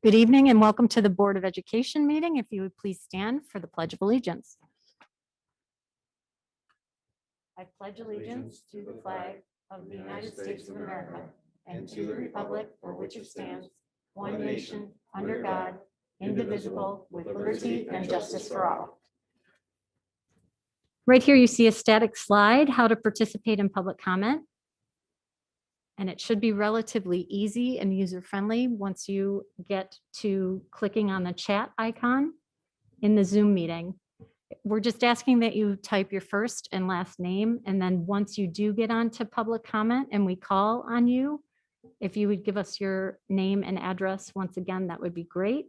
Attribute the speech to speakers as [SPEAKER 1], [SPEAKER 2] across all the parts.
[SPEAKER 1] Good evening and welcome to the Board of Education meeting. If you would please stand for the Pledge of Allegiance. I pledge allegiance to the flag of the United States of America and to the republic for which it stands, one nation, under God, indivisible, with liberty and justice for all. Right here you see a static slide, how to participate in public comment. And it should be relatively easy and user-friendly once you get to clicking on the chat icon in the Zoom meeting. We're just asking that you type your first and last name, and then once you do get onto public comment and we call on you, if you would give us your name and address once again, that would be great.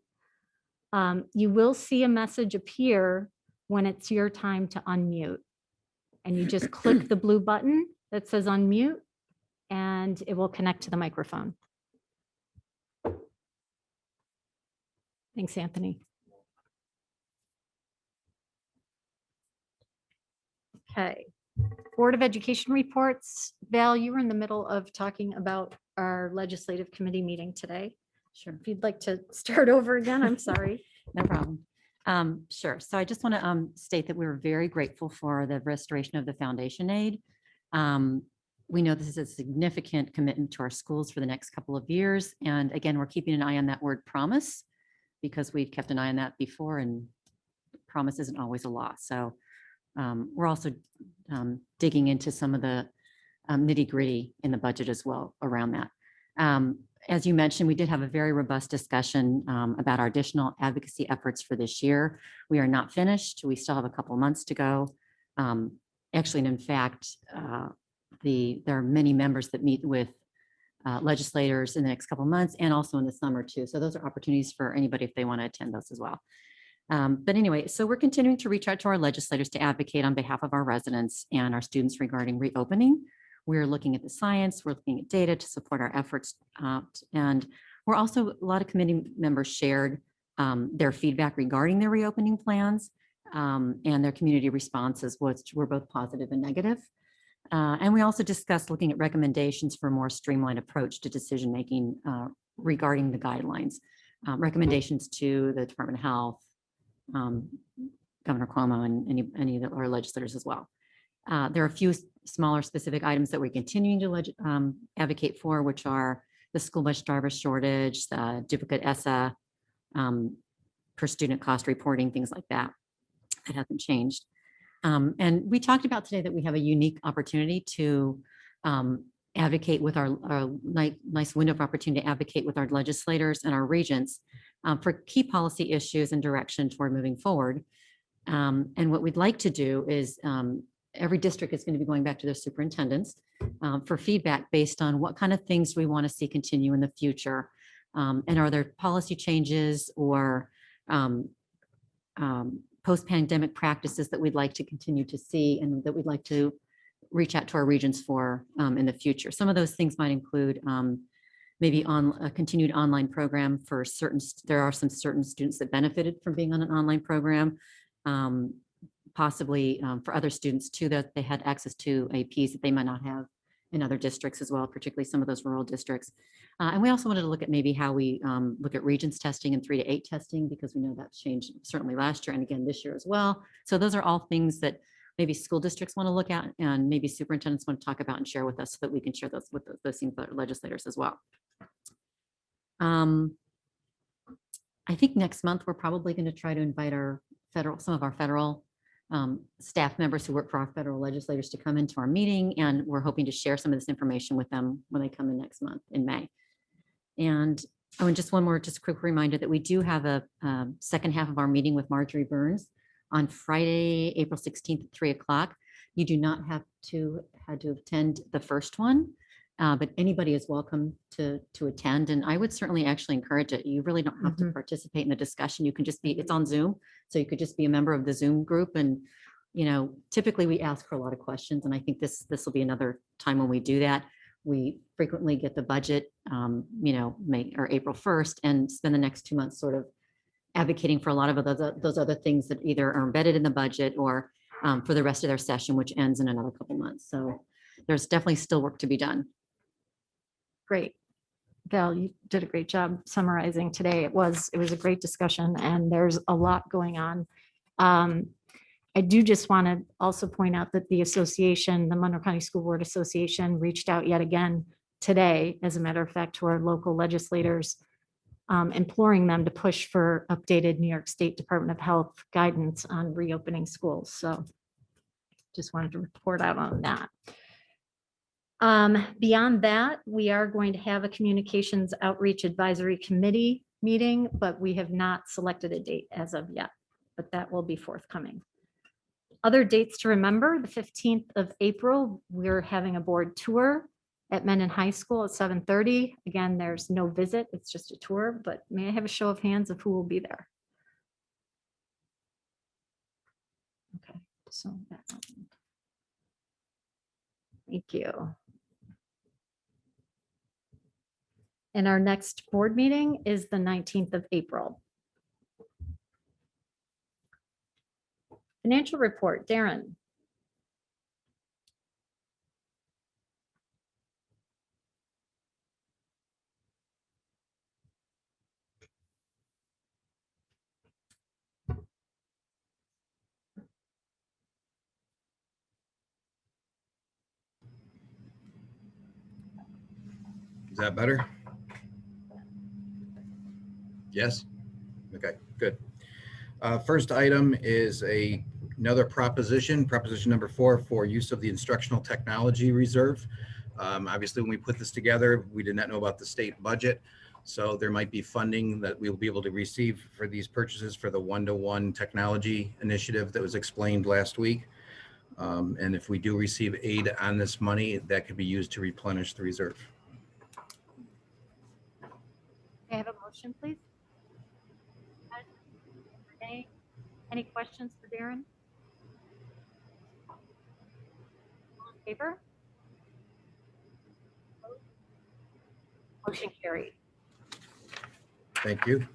[SPEAKER 1] You will see a message appear when it's your time to unmute. And you just click the blue button that says unmute, and it will connect to the microphone. Thanks, Anthony. Okay, Board of Education reports. Val, you were in the middle of talking about our legislative committee meeting today. Sure. If you'd like to start over again, I'm sorry.
[SPEAKER 2] No problem. Sure. So I just want to state that we're very grateful for the restoration of the foundation aid. We know this is a significant commitment to our schools for the next couple of years. And again, we're keeping an eye on that word promise because we've kept an eye on that before, and promise isn't always a law. So we're also digging into some of the nitty gritty in the budget as well around that. As you mentioned, we did have a very robust discussion about our additional advocacy efforts for this year. We are not finished. We still have a couple of months to go. Actually, and in fact, there are many members that meet with legislators in the next couple of months and also in the summer too. So those are opportunities for anybody if they want to attend those as well. But anyway, so we're continuing to reach out to our legislators to advocate on behalf of our residents and our students regarding reopening. We're looking at the science, we're looking at data to support our efforts. And we're also, a lot of committee members shared their feedback regarding their reopening plans and their community responses, which were both positive and negative. And we also discussed looking at recommendations for a more streamlined approach to decision-making regarding the guidelines, recommendations to the Department of Health, Governor Cuomo, and any of our legislators as well. There are a few smaller specific items that we're continuing to advocate for, which are the school bus driver shortage, the duplicate ESSA, per student cost reporting, things like that. That hasn't changed. And we talked about today that we have a unique opportunity to advocate with our nice window of opportunity to advocate with our legislators and our regents for key policy issues and direction toward moving forward. And what we'd like to do is every district is going to be going back to their superintendents for feedback based on what kind of things we want to see continue in the future. And are there policy changes or post-pandemic practices that we'd like to continue to see and that we'd like to reach out to our regions for in the future. Some of those things might include maybe on a continued online program for there are some certain students that benefited from being on an online program, possibly for other students too, that they had access to APs that they might not have in other districts as well, particularly some of those rural districts. And we also wanted to look at maybe how we look at Regents testing and 3 to 8 testing, because we know that's changed certainly last year and again this year as well. So those are all things that maybe school districts want to look at and maybe superintendents want to talk about and share with us so that we can share those with those things with our legislators as well. I think next month we're probably going to try to invite some of our federal staff members who work for our federal legislators to come into our meeting, and we're hoping to share some of this information with them when they come in next month in May. And just one more, just quick reminder that we do have a second half of our meeting with Marjorie Burns on Friday, April 16th at 3 o'clock. You do not have to attend the first one, but anybody is welcome to attend. And I would certainly actually encourage it. You really don't have to participate in the discussion. You can just be, it's on Zoom. So you could just be a member of the Zoom group. And, typically we ask for a lot of questions. And I think this will be another time when we do that. We frequently get the budget, May or April 1st and spend the next 2 months sort of advocating for a lot of those other things that either are embedded in the budget or for the rest of their session, which ends in another couple months. So there's definitely still work to be done.
[SPEAKER 1] Great. Val, you did a great job summarizing today. It was a great discussion and there's a lot going on. I do just want to also point out that the association, the Monroe County School Board Association, reached out yet again today, as a matter of fact, to our local legislators, imploring them to push for updated New York State Department of Health guidance on reopening schools. So just wanted to report out on that. Beyond that, we are going to have a communications outreach advisory committee meeting, but we have not selected a date as of yet, but that will be forthcoming. Other dates to remember, the 15th of April, we're having a board tour at Mendon High School at 7:30. Again, there's no visit, it's just a tour, but may I have a show of hands of who will be there? Okay, so thank you. And our next board meeting is the 19th of April. Financial report, Darren.
[SPEAKER 3] Is that better? Yes? Okay, good. First item is another proposition number 4 for use of the instructional technology reserve. Obviously, when we put this together, we did not know about the state budget. So there might be funding that we'll be able to receive for these purchases for the one-to-one technology initiative that was explained last week. And if we do receive aid on this money, that could be used to replenish the reserve.
[SPEAKER 1] May I have a motion, please? Renee, any questions for Darren? All in favor? Motion carried.
[SPEAKER 3] Thank you.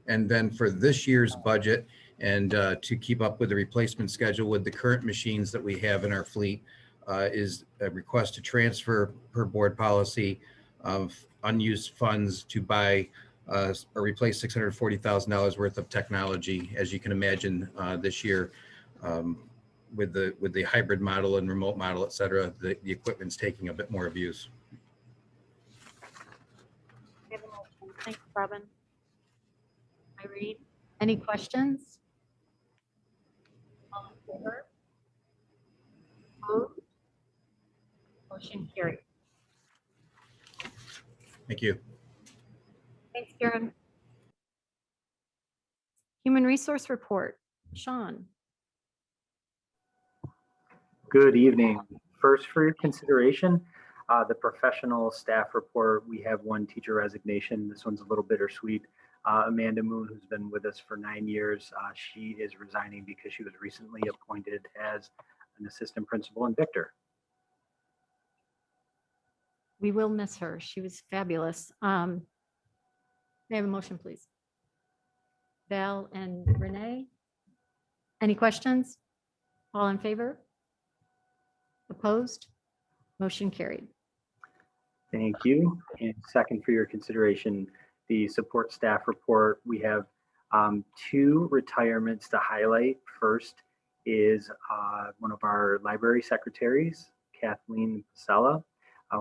[SPEAKER 3] And then for this year's budget and to keep up with the replacement schedule with the current machines that we have in our fleet is a request to transfer per board policy of unused funds to buy or replace $640,000 worth of technology. As you can imagine, this year with the hybrid model and remote model, et cetera, the equipment's taking a bit more abuse.
[SPEAKER 1] Thanks, Robin. Irene, any questions? All in favor? Opposed? Motion carried.
[SPEAKER 3] Thank you.
[SPEAKER 1] Thanks, Karen. Human Resource Report, Sean.
[SPEAKER 4] Good evening. First, for your consideration, the professional staff report. We have one teacher resignation. This one's a little bittersweet. Amanda Moon, who's been with us for 9 years, she is resigning because she was recently appointed as an assistant principal in Victor.
[SPEAKER 1] We will miss her. She was fabulous. May I have a motion, please? Val and Renee. Any questions? All in favor? Opposed? Motion carried.
[SPEAKER 4] Thank you. And second, for your consideration, the support staff report. We have 2 retirements to highlight. First is one of our library secretaries, Kathleen Pasella,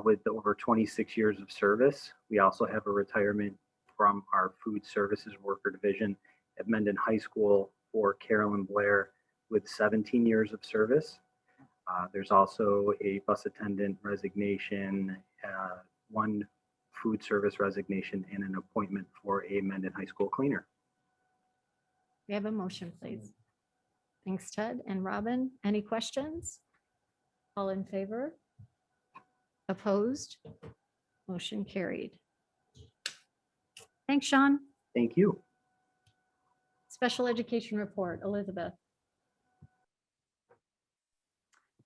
[SPEAKER 4] with over 26 years of service. We also have a retirement from our food services worker division at Mendon High School for Carolyn Blair with 17 years of service. There's also a bus attendant resignation, 1 food service resignation, and an appointment for a Mendon High School cleaner.
[SPEAKER 1] We have a motion, please. Thanks, Ted and Robin. Any questions? All in favor? Opposed? Motion carried. Thanks, Sean.
[SPEAKER 4] Thank you.
[SPEAKER 1] Special education report, Elizabeth.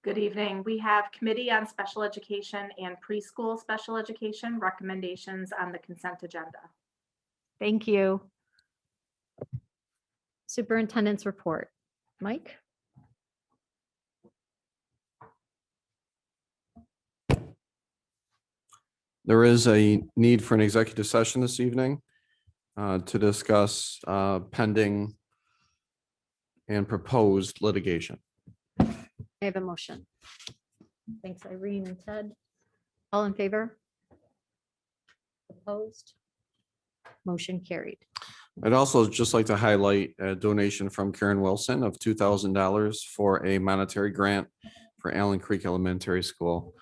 [SPEAKER 5] Good evening. We have Committee on Special Education and Preschool Special Education recommendations on the consent agenda.
[SPEAKER 1] Thank you. Superintendent's report. Mike?
[SPEAKER 6] There is a need for an executive session this evening to discuss pending and proposed litigation.
[SPEAKER 1] I have a motion. Thanks, Irene and Ted. All in favor? Opposed? Motion carried.
[SPEAKER 6] I'd also just like to highlight a donation from Karen Wilson of $2,000 for a monetary grant for Allen Creek Elementary School.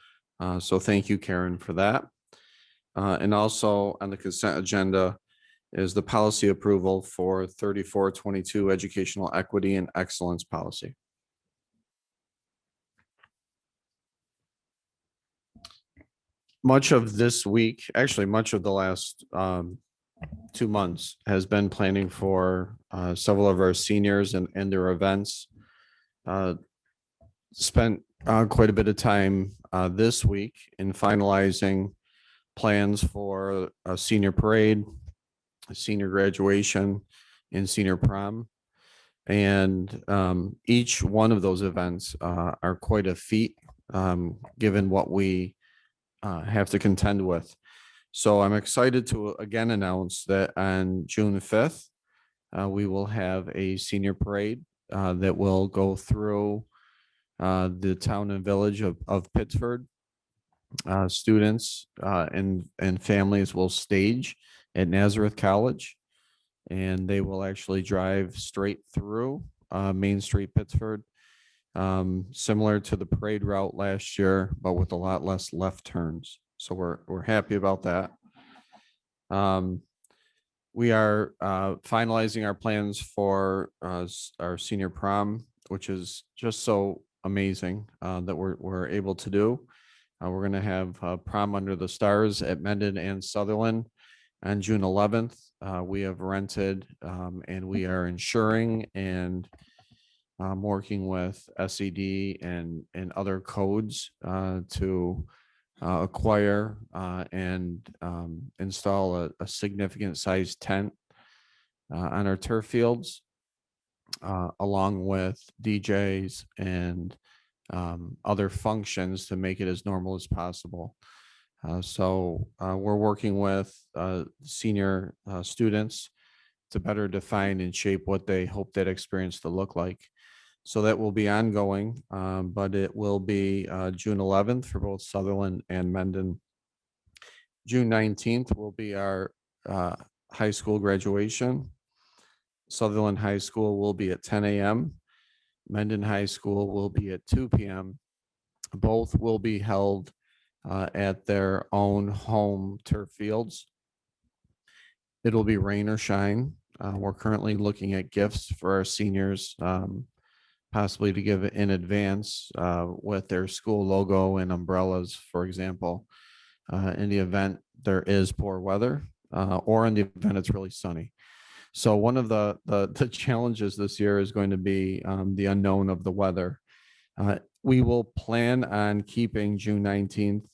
[SPEAKER 6] So thank you, Karen, for that. And also on the consent agenda is the policy approval for 3422 educational equity and excellence policy. Much of this week, actually much of the last 2 months has been planning for several of our seniors and their events. Spent quite a bit of time this week in finalizing plans for a senior parade, a senior graduation, and senior prom. And each one of those events are quite a feat given what we have to contend with. So I'm excited to again announce that on June 5th, we will have a senior parade that will go through the town and village of Pittsford. Students and families will stage at Nazareth College, and they will actually drive straight through Main Street, Pittsford, similar to the parade route last year, but with a lot less left turns. So we're happy about that. We are finalizing our plans for our senior prom, which is just so amazing that we're able to do. We're going to have prom under the stars at Mendon and Sutherland on June 11th. We have rented and we are insuring and working with SED and other codes to acquire and install a significant size tent on our turf fields, along with DJs and other functions to make it as normal as possible. So we're working with senior students to better define and shape what they hope that experience to look like. So that will be ongoing, but it will be June 11th for both Sutherland and Mendon. June 19th will be our high school graduation. Sutherland High School will be at 10 a.m. Mendon High School will be at 2 p.m. Both will be held at their own home turf fields. It'll be rain or shine. We're currently looking at gifts for our seniors, possibly to give in advance with their school logo and umbrellas, for example, in the event there is poor weather or in the event it's really sunny. So one of the challenges this year is going to be the unknown of the weather. We will plan on keeping June 19th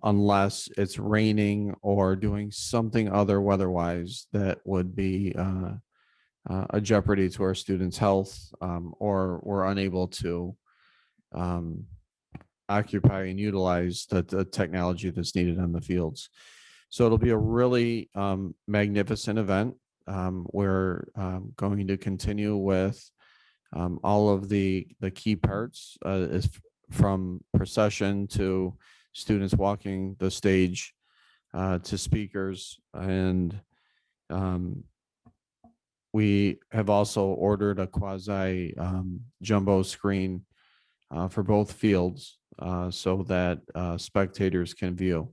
[SPEAKER 6] unless it's raining or doing something other weather-wise that would be a jeopardy to our students' health, or we're unable to occupy and utilize the technology that's needed on the fields. So it'll be a really magnificent event. We're going to continue with all of the key parts is from procession to students walking the stage to speakers, and we have also ordered a quasi jumbo screen for both fields so that spectators can view.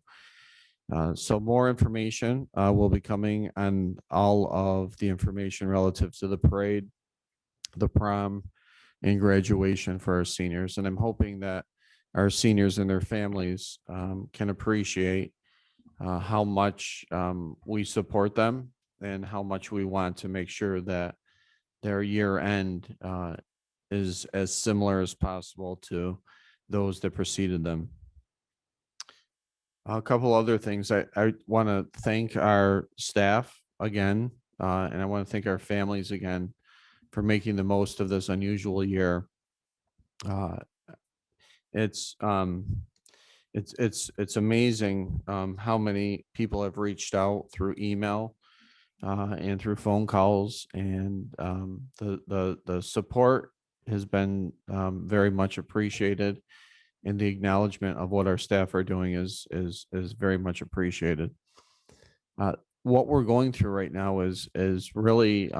[SPEAKER 6] So more information will be coming on all of the information relative to the parade, the prom, and graduation for our seniors. And I'm hoping that our seniors and their families can appreciate how much we support them and how much we want to make sure that their year end is as similar as possible to those that preceded them. A couple other things. I want to thank our staff again, and I want to thank our families again for making the most of this unusual year. It's it's amazing how many people have reached out through email and through phone calls, and the support has been very much appreciated, and the acknowledgement of what our staff are doing is very much appreciated. What we're going through right now is really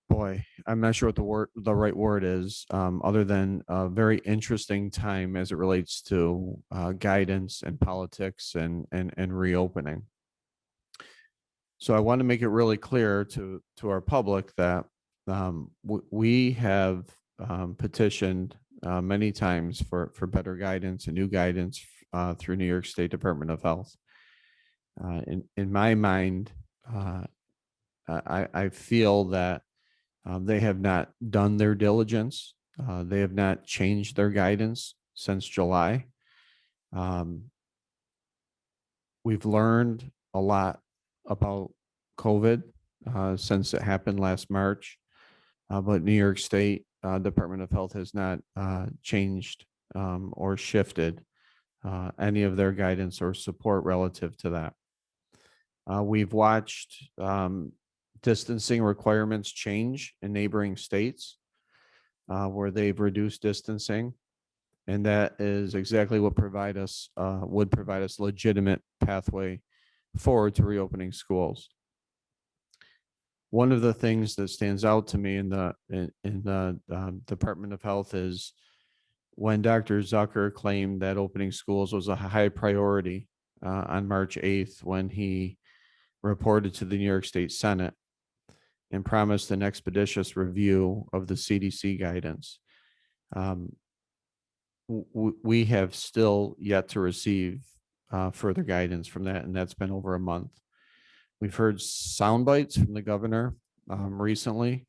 [SPEAKER 6] boy, I'm not sure what the right word is, other than a very interesting time as it relates to guidance and politics and reopening. So I want to make it really clear to our public that we have petitioned many times for better guidance and new guidance through New York State Department of Health. In my mind, I feel that they have not done their diligence. They have not changed their guidance since July. We've learned a lot about COVID since it happened last March, but New York State Department of Health has not changed or shifted any of their guidance or support relative to that. We've watched distancing requirements change in neighboring states where they've reduced distancing. And that is exactly what would provide us legitimate pathway forward to reopening schools. One of the things that stands out to me in the Department of Health is when Dr. Zucker claimed that opening schools was a high priority on March 8th, when he reported to the New York State Senate and promised an expeditious review of the CDC guidance. We have still yet to receive further guidance from that, and that's been over a month. We've heard sound bites from the governor recently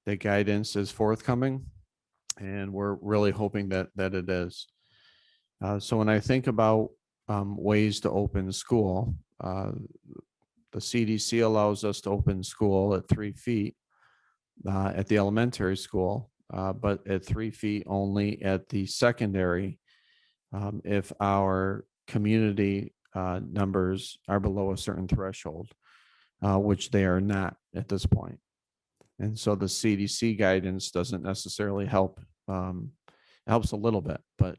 [SPEAKER 6] that guidance is forthcoming, and we're really hoping that it is. So when I think about ways to open school, the CDC allows us to open school at 3 feet at the elementary school, but at 3 feet only at the secondary if our community numbers are below a certain threshold, which they are not at this point. And so the CDC guidance doesn't necessarily help. It helps a little bit, but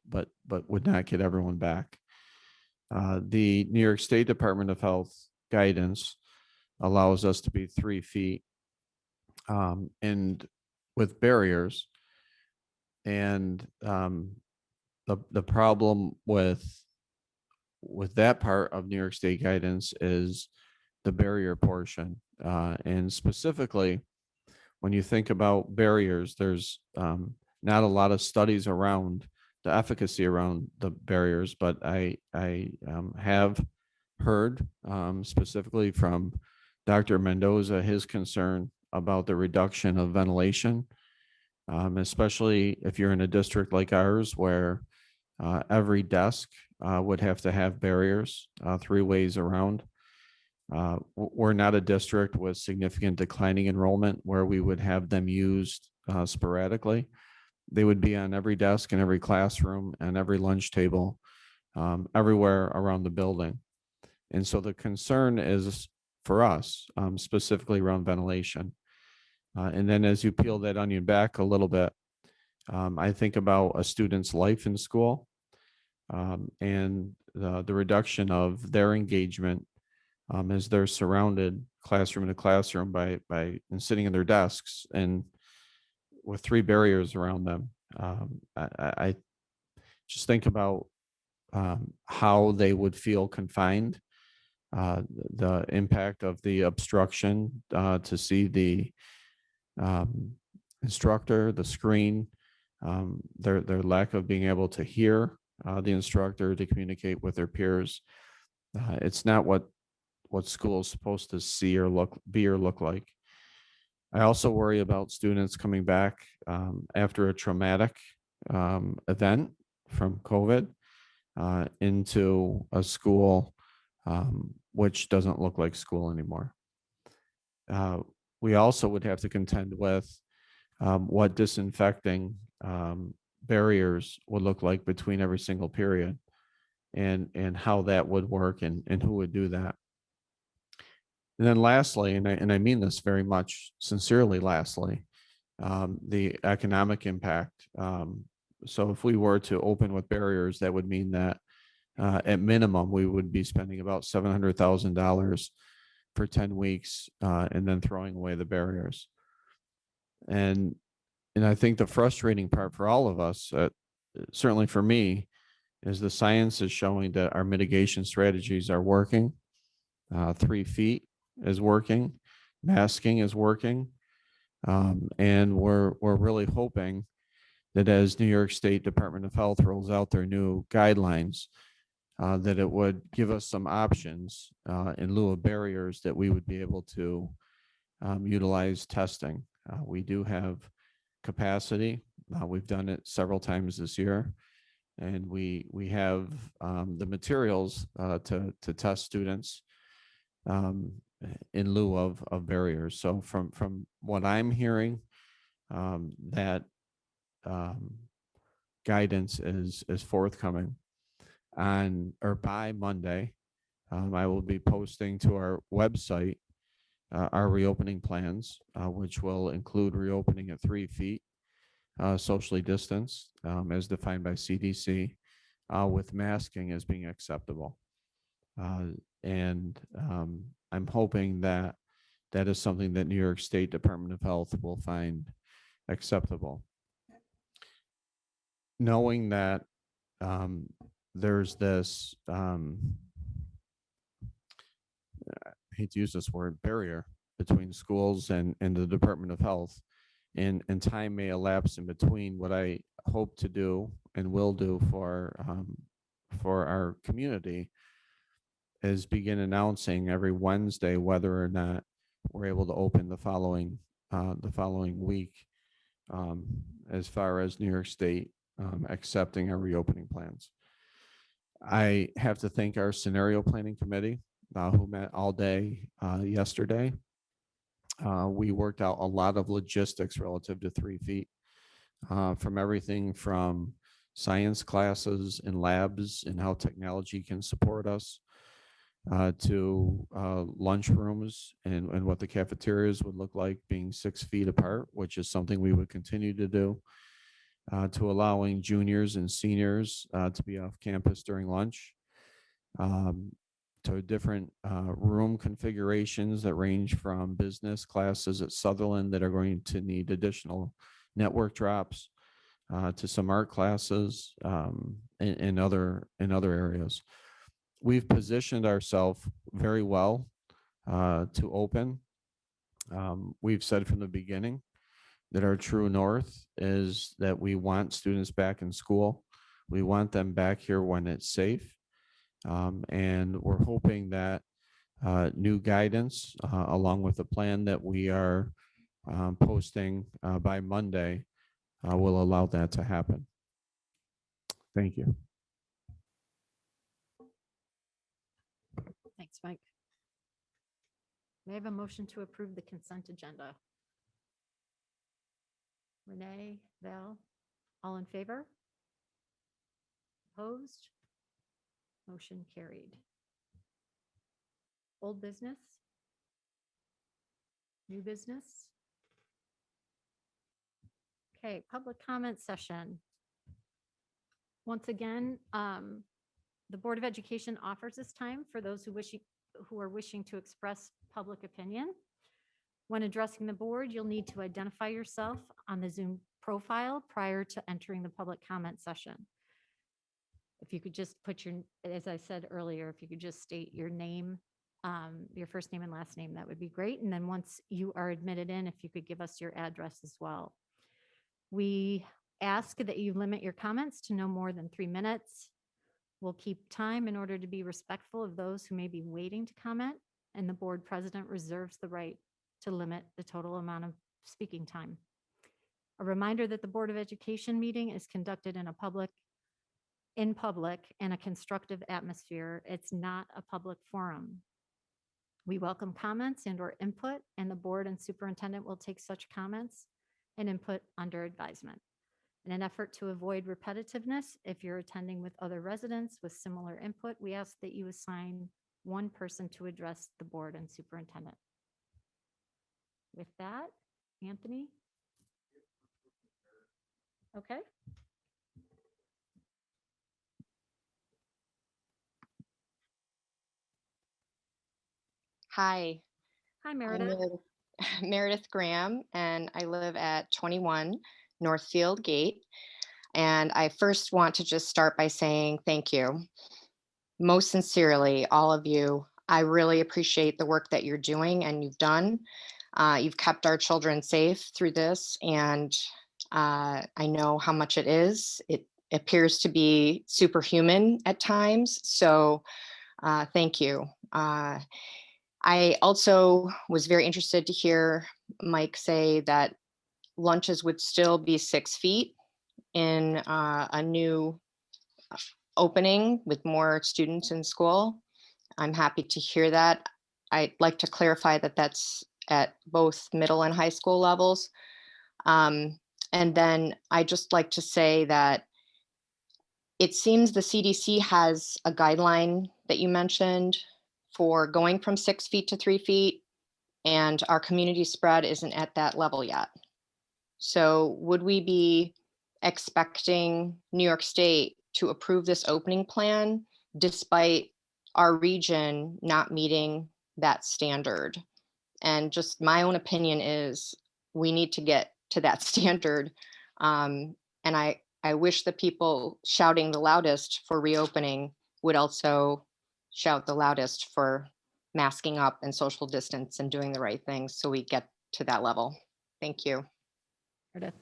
[SPEAKER 6] would not get everyone back. The New York State Department of Health guidance allows us to be 3 feet and with barriers. And the problem with that part of New York State guidance is the barrier portion. And specifically, when you think about barriers, there's not a lot of studies around the efficacy around the barriers, but I have heard specifically from Dr. Mendoza his concern about the reduction of ventilation, especially if you're in a district like ours where every desk would have to have barriers 3 ways around. We're not a district with significant declining enrollment where we would have them used sporadically. They would be on every desk in every classroom and every lunch table everywhere around the building. And so the concern is for us specifically around ventilation. And then as you peel that onion back a little bit, I think about a student's life in school and the reduction of their engagement as they're surrounded classroom to classroom by and sitting in their desks and with 3 barriers around them. I just think about how they would feel confined, the impact of the obstruction to see the instructor, the screen, their lack of being able to hear the instructor, to communicate with their peers. It's not what school is supposed to see or look like. I also worry about students coming back after a traumatic event from COVID into a school which doesn't look like school anymore. We also would have to contend with what disinfecting barriers would look like between every single period, and how that would work, and who would do that. And then lastly, and I mean this very much sincerely, lastly, the economic impact. So if we were to open with barriers, that would mean that at minimum, we would be spending about $700,000 for 10 weeks, and then throwing away the barriers. And I think the frustrating part for all of us, certainly for me, is the science is showing that our mitigation strategies are working. 3 feet is working, masking is working, and we're really hoping that as New York State Department of Health rolls out their new guidelines, that it would give us some options in lieu of barriers, that we would be able to utilize testing. We do have capacity. We've done it several times this year, and we have the materials to test students in lieu of barriers. So from what I'm hearing, that guidance is forthcoming on or by Monday. I will be posting to our website our reopening plans, which will include reopening at 3 feet, socially distanced, as defined by CDC, with masking as being acceptable. And I'm hoping that that is something that New York State Department of Health will find acceptable. Knowing that there's this, I hate to use this word, barrier between schools and the Department of Health, and time may elapse in between. What I hope to do and will do for our community is begin announcing every Wednesday whether or not we're able to open the following week, as far as New York State accepting our reopening plans. I have to thank our scenario planning committee, who met all day yesterday. We worked out a lot of logistics relative to 3 feet, from everything from science classes and labs and how technology can support us, to lunch rooms and what the cafeterias would look like being 6 feet apart, which is something we would continue to do, to allowing juniors and seniors to be off campus during lunch, to different room configurations that range from business classes at Sutherland that are going to need additional network drops, to some art classes, in other areas. We've positioned ourselves very well to open. We've said from the beginning that our true north is that we want students back in school. We want them back here when it's safe. And we're hoping that new guidance, along with the plan that we are posting by Monday, will allow that to happen. Thank you.
[SPEAKER 1] Thanks, Mike. May I have a motion to approve the consent agenda? Renee, Val, all in favor? Opposed? Motion carried. Old business? New business? Okay, public comment session. Once again, the Board of Education offers this time for those who are wishing to express public opinion. When addressing the board, you'll need to identify yourself on the Zoom profile prior to entering the public comment session. If you could just put as I said earlier, if you could just state your name, your first name and last name, that would be great. And then once you are admitted in, if you could give us your address as well. We ask that you limit your comments to no more than 3 minutes. We'll keep time in order to be respectful of those who may be waiting to comment, and the board president reserves the right to limit the total amount of speaking time. A reminder that the Board of Education meeting is conducted in public in a constructive atmosphere. It's not a public forum. We welcome comments and/or input, and the board and superintendent will take such comments and input under advisement. In an effort to avoid repetitiveness, if you're attending with other residents with similar input, we ask that you assign one person to address the board and superintendent. With that, Anthony? Okay.
[SPEAKER 7] Hi,
[SPEAKER 1] Hi,
[SPEAKER 7] I'm
[SPEAKER 1] Meredith.
[SPEAKER 7] Meredith Graham, and I live at 21 Northfield Gate. And I first want to just start by saying thank you. Most sincerely, all of you. I really appreciate the work that you're doing and you've done. You've kept our children safe through this, and I know how much it is. It appears to be superhuman at times, so thank you. I also was very interested to hear Mike say that lunches would still be 6 feet in a new opening with more students in school. I'm happy to hear that. I'd like to clarify that that's at both middle and high school levels. And then I just like to say that it seems the CDC has a guideline that you mentioned for going from 6 feet to 3 feet, and our community spread isn't at that level yet. So would we be expecting New York State to approve this opening plan despite our region not meeting that standard? And just my own opinion is we need to get to that standard. And I wish the people shouting the loudest for reopening would also shout the loudest for masking up and social distance and doing the right things so we get to that level. Thank you.
[SPEAKER 1] Meredith.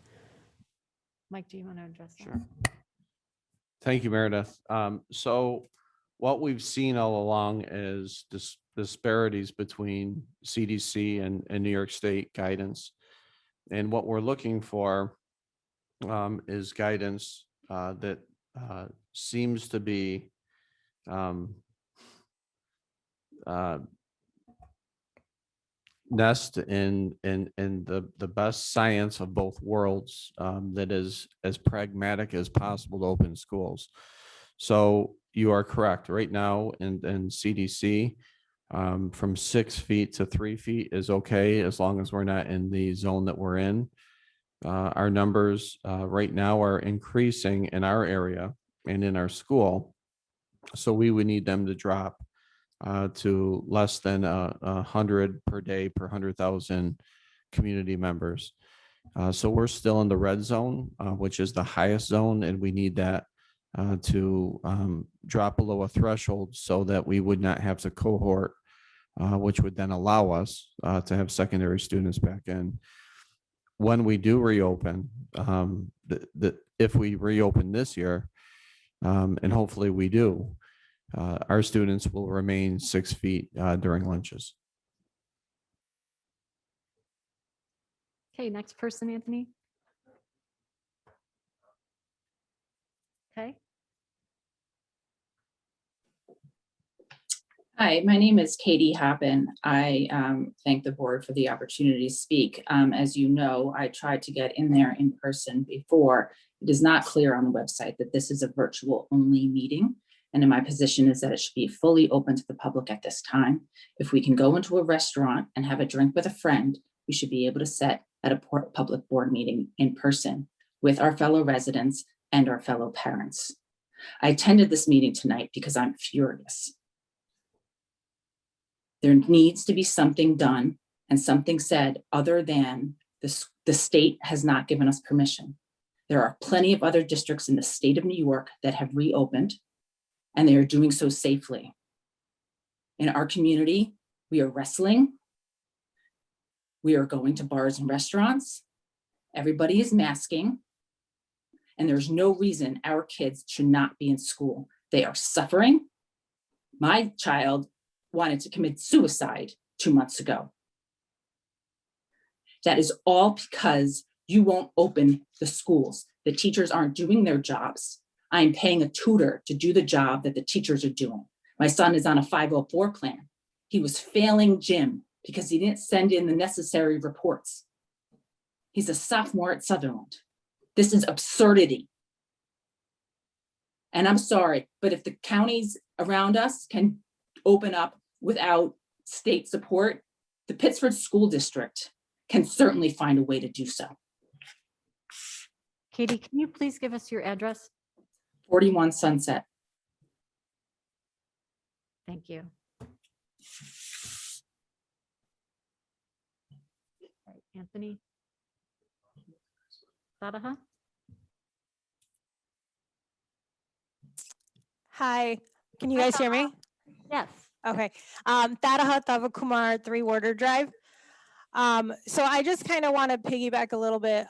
[SPEAKER 1] Mike, do you want to address that?
[SPEAKER 6] Sure. Thank you, Meredith. So what we've seen all along is disparities between CDC and New York State guidance. And what we're looking for is guidance that seems to be nest in the best science of both worlds, that is as pragmatic as possible to open schools. So you are correct. Right now in CDC, from 6 feet to 3 feet is okay as long as we're not in the zone that we're in. Our numbers right now are increasing in our area and in our school. So we would need them to drop to less than 100 per day per 100,000 community members. So we're still in the red zone, which is the highest zone, and we need that to drop below a threshold so that we would not have to cohort, which would then allow us to have secondary students back in. When we do reopen, if we reopen this year, and hopefully we do, our students will remain 6 feet during lunches.
[SPEAKER 1] Okay, next person, Anthony. Okay.
[SPEAKER 8] Hi, my name is Katie Happen. I thank the board for the opportunity to speak. As you know, I tried to get in there in person before. It is not clear on the website that this is a virtual only meeting. And in my position is that it should be fully open to the public at this time. If we can go into a restaurant and have a drink with a friend, we should be able to sit at a public board meeting in person with our fellow residents and our fellow parents. I attended this meeting tonight because I'm furious. There needs to be something done and something said other than the state has not given us permission. There are plenty of other districts in the state of New York that have reopened, and they are doing so safely. In our community, we are wrestling. We are going to bars and restaurants. Everybody is masking. And there's no reason our kids should not be in school. They are suffering. My child wanted to commit suicide 2 months ago. That is all because you won't open the schools. The teachers aren't doing their jobs. I'm paying a tutor to do the job that the teachers are doing. My son is on a 504 plan. He was failing gym because he didn't send in the necessary reports. He's a sophomore at Sutherland. This is absurdity. And I'm sorry, but if the counties around us can open up without state support, the Pittsford School District can certainly find a way to do so.
[SPEAKER 1] Katie, can you please give us your address?
[SPEAKER 8] 41 Sunset.
[SPEAKER 1] Thank you. All right, Anthony. Sadaha?
[SPEAKER 9] Hi, can you
[SPEAKER 1] Hi,
[SPEAKER 9] guys hear me?
[SPEAKER 1] Yes.
[SPEAKER 9] Okay. Tadaha Tavakumar, 3 Warder Drive. So I just kind of want to piggyback a little bit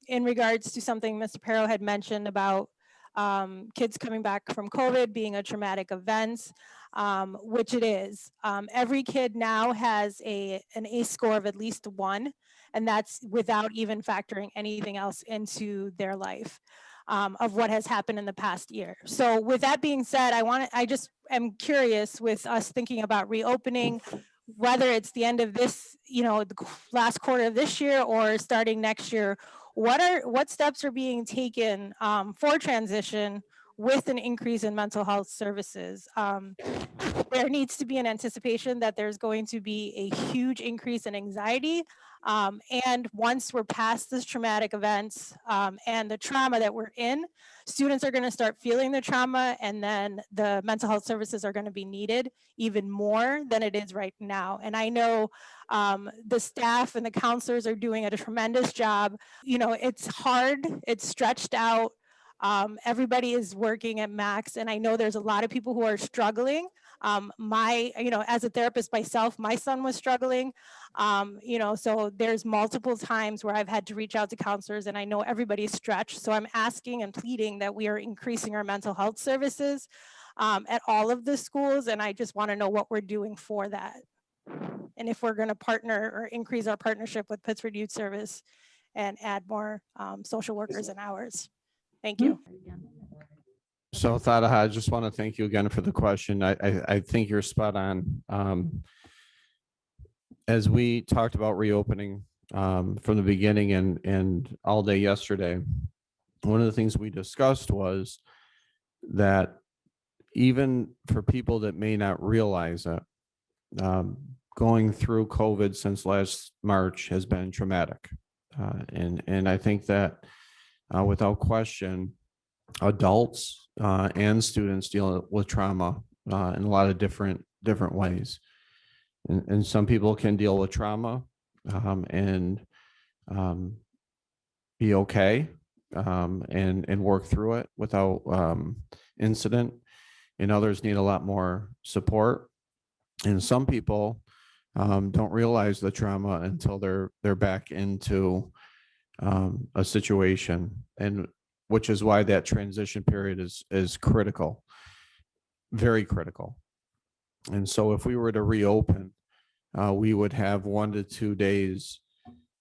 [SPEAKER 9] in regards to something Mr. Perro had mentioned about kids coming back from COVID being a traumatic event, which it is. Every kid now has an ACE score of at least 1, and that's without even factoring anything else into their life. Of what has happened in the past year. So with that being said, I just am curious with us thinking about reopening, whether it's the end of this, the last quarter of this year or starting next year, what steps are being taken for transition with an increase in mental health services? There needs to be an anticipation that there's going to be a huge increase in anxiety. And once we're past this traumatic events and the trauma that we're in, students are going to start feeling the trauma, and then the mental health services are going to be needed even more than it is right now. And I know the staff and the counselors are doing a tremendous job. It's hard, it's stretched out. Everybody is working at max, and I know there's a lot of people who are struggling. As a therapist myself, my son was struggling. So there's multiple times where I've had to reach out to counselors, and I know everybody's stretched. So I'm asking and pleading that we are increasing our mental health services at all of the schools, and I just want to know what we're doing for that. And if we're going to partner or increase our partnership with Pittsford Youth Service and add more social workers and hours. Thank you.
[SPEAKER 6] So Thada, I just want to thank you again for the question. I think you're spot on. As we talked about reopening from the beginning and all day yesterday, one of the things we discussed was that even for people that may not realize it, going through COVID since last March has been traumatic. And I think that without question, adults and students deal with trauma in a lot of different ways. And some people can deal with trauma and be okay and work through it without incident. And others need a lot more support. And some people don't realize the trauma until they're back into a situation, and which is why that transition period is critical, very critical. And so if we were to reopen, we would have 1 to 2 days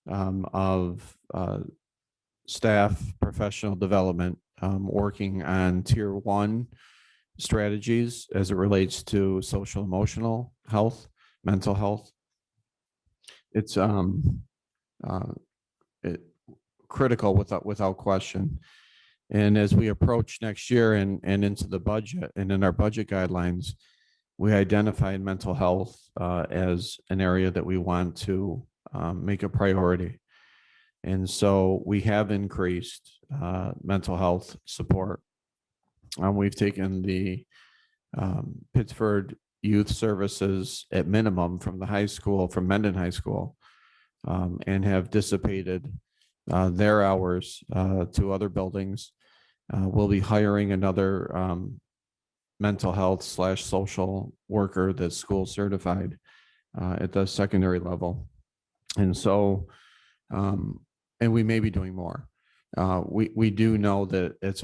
[SPEAKER 6] of staff professional development working on tier 1 strategies as it relates to social emotional health, mental health. It's critical without question. And as we approach next year and into the budget and in our budget guidelines, we identified mental health as an area that we want to make a priority. And so we have increased mental health support. We've taken the Pittsford Youth Services at minimum from the high school, from Mendon High School, and have dissipated their hours to other buildings. We'll be hiring another mental health / social worker that's school certified at the secondary level. And so, and we may be doing more. We do know that it's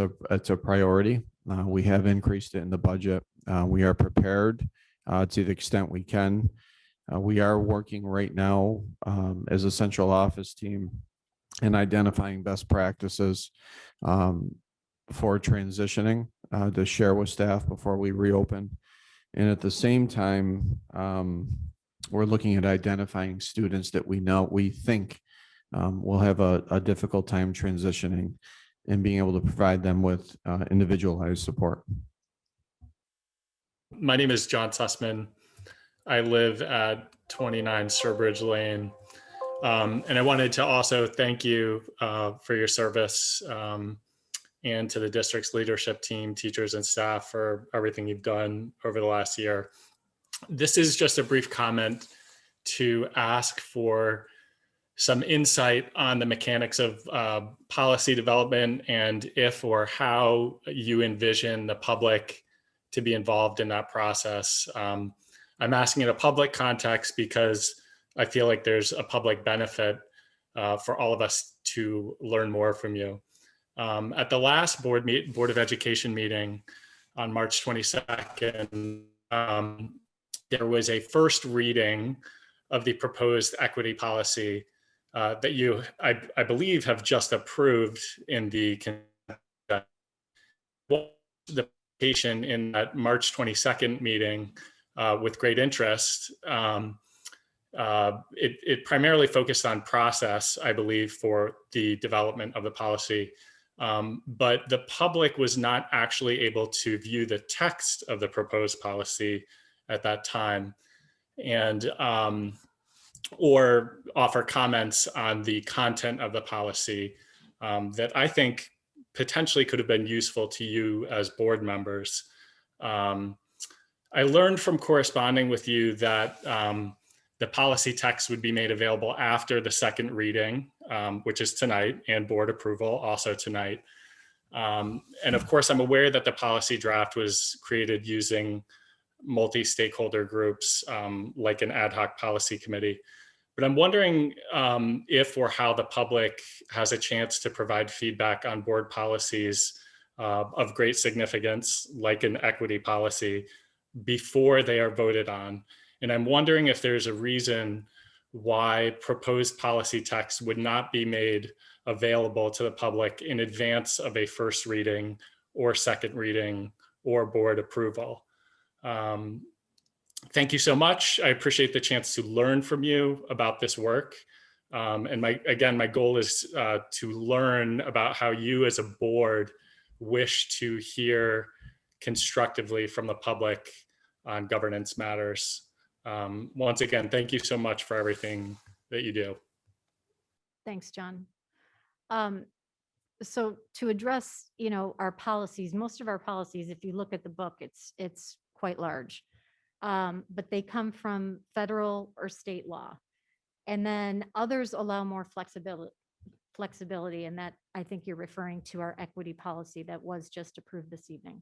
[SPEAKER 6] a priority. We have increased it in the budget. We are prepared to the extent we can. We are working right now as a central office team and identifying best practices for transitioning to share with staff before we reopen. And at the same time, we're looking at identifying students that we think will have a difficult time transitioning and being able to provide them with individualized support.
[SPEAKER 10] My name is John Sussman. I live at 29 Sturbridge Lane. And I wanted to also thank you for your service and to the district's leadership team, teachers and staff for everything you've done over the last year. This is just a brief comment to ask for some insight on the mechanics of policy development and if or how you envision the public to be involved in that process. I'm asking in a public context because I feel like there's a public benefit for all of us to learn more from you. At the last Board of Education meeting on March 22nd, there was a first reading of the proposed equity policy that you, I believe, have just approved in the presentation in that March 22nd meeting with great interest. It primarily focused on process, I believe, for the development of the policy. But the public was not actually able to view the text of the proposed policy at that time and or offer comments on the content of the policy that I think potentially could have been useful to you as board members. I learned from corresponding with you that the policy text would be made available after the second reading, which is tonight, and board approval also tonight. And of course, I'm aware that the policy draft was created using multi-stakeholder groups like an ad hoc policy committee. But I'm wondering if or how the public has a chance to provide feedback on board policies of great significance, like an equity policy, before they are voted on. And I'm wondering if there's a reason why proposed policy text would not be made available to the public in advance of a first reading or second reading or board approval. Thank you so much. I appreciate the chance to learn from you about this work. And my goal is to learn about how you as a board wish to hear constructively from the public on governance matters. Once again, thank you so much for everything that you do.
[SPEAKER 1] Thanks, John. So to address, our policies, most of our policies, if you look at the book, it's quite large. But they come from federal or state law. And then others allow more flexibility. And that, I think you're referring to our equity policy that was just approved this evening.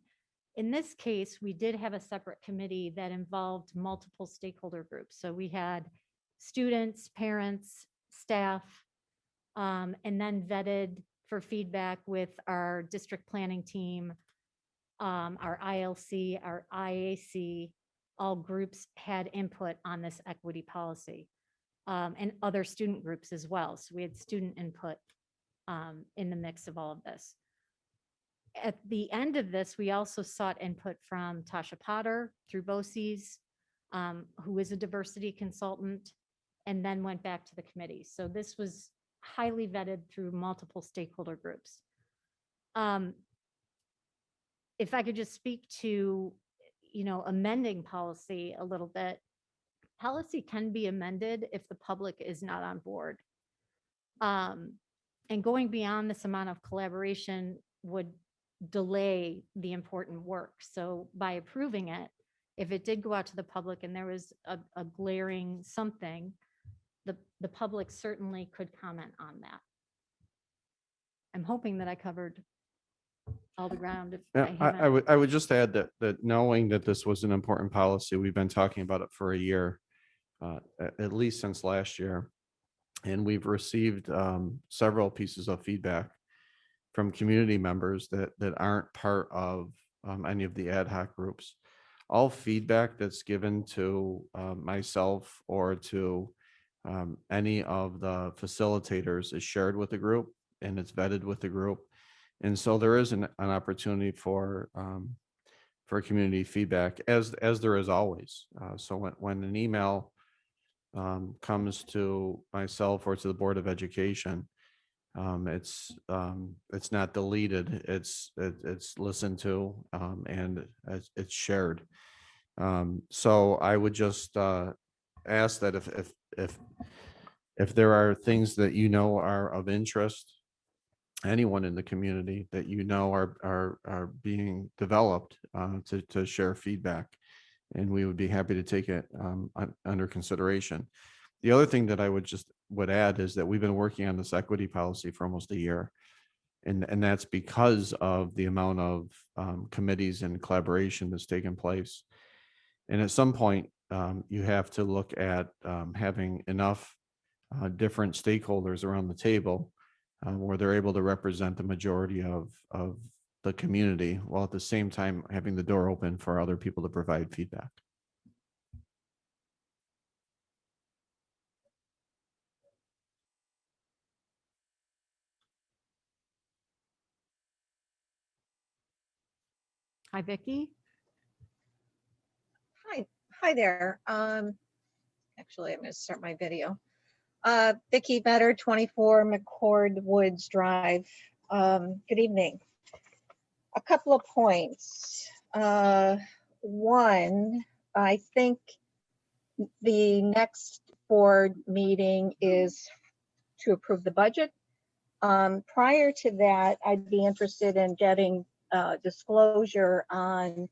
[SPEAKER 1] In this case, we did have a separate committee that involved multiple stakeholder groups. So we had students, parents, staff, and then vetted for feedback with our district planning team, our ILC, our IAC. All groups had input on this equity policy, and other student groups as well. So we had student input in the mix of all of this. At the end of this, we also sought input from Tasha Potter through BOCES, who is a diversity consultant, and then went back to the committee. So this was highly vetted through multiple stakeholder groups. If I could just speak to, amending policy a little bit, policy can be amended if the public is not on board. And going beyond this amount of collaboration would delay the important work. So by approving it, if it did go out to the public and there was a glaring something, the public certainly could comment on that. I'm hoping that I covered all the ground. If
[SPEAKER 6] Yeah, I would just add that knowing that this was an important policy, we've been talking about it for a year, at least since last year. And we've received several pieces of feedback from community members that aren't part of any of the ad hoc groups. All feedback that's given to myself or to any of the facilitators is shared with the group and it's vetted with the group. And so there is an opportunity for community feedback as there is always. So when an email comes to myself or to the Board of Education, it's not deleted. It's listened to, and it's shared. So I would just ask that if there are things that are of interest, anyone in the community that are being developed, to share feedback, and we would be happy to take it under consideration. The other thing that I would add is that we've been working on this equity policy for almost a year. And that's because of the amount of committees and collaboration that's taken place. And at some point, you have to look at having enough different stakeholders around the table where they're able to represent the majority of the community, while at the same time having the door open for other people to provide feedback.
[SPEAKER 1] Hi, Vicky.
[SPEAKER 11] Hi there. Actually, I'm going to start my video. Vicki Better, 24 McCord Woods Drive. Good evening. A couple of points. One, I think the next board meeting is to approve the budget. Prior to that, I'd be interested in getting disclosure on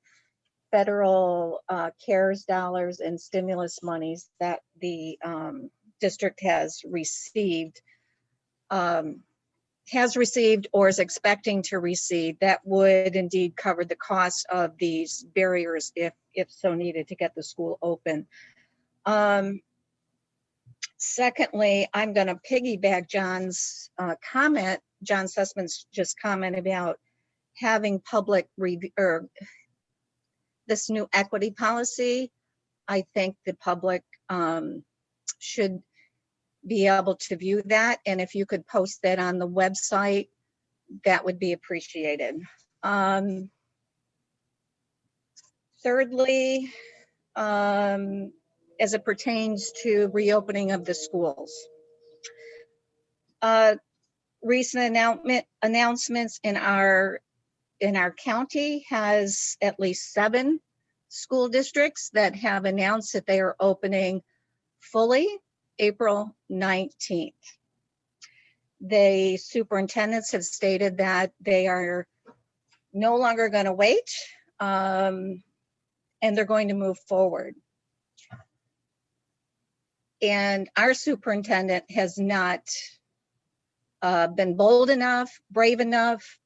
[SPEAKER 11] federal CARES dollars and stimulus monies that the district has received or is expecting to receive. That would indeed cover the cost of these barriers if so needed to get the school open. Secondly, I'm going to piggyback John's comment, John Sussman's just comment about having public review or this new equity policy. I think the public should be able to view that. And if you could post that on the website, that would be appreciated. Thirdly, as it pertains to reopening of the schools. Recent announcements in our county has at least 7 school districts that have announced that they are opening fully April 19th. The superintendents have stated that they are no longer going to wait, and they're going to move forward. And our superintendent has not been bold enough, brave enough,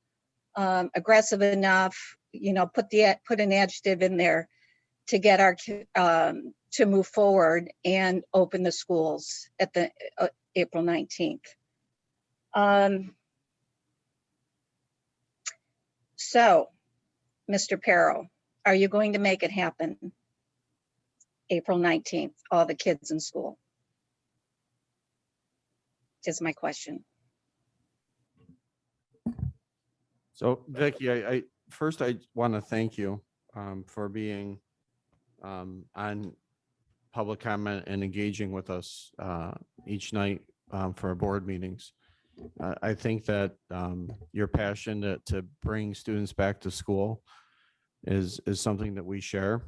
[SPEAKER 11] aggressive enough, put an adjective in there to get our to move forward and open the schools at the April 19th. So, Mr. Perro, are you going to make it happen? April 19th, all the kids in school? Is my question.
[SPEAKER 6] So Vicki, I first want to thank you for being on public comment and engaging with us each night for our board meetings. I think that your passion to bring students back to school is something that we share.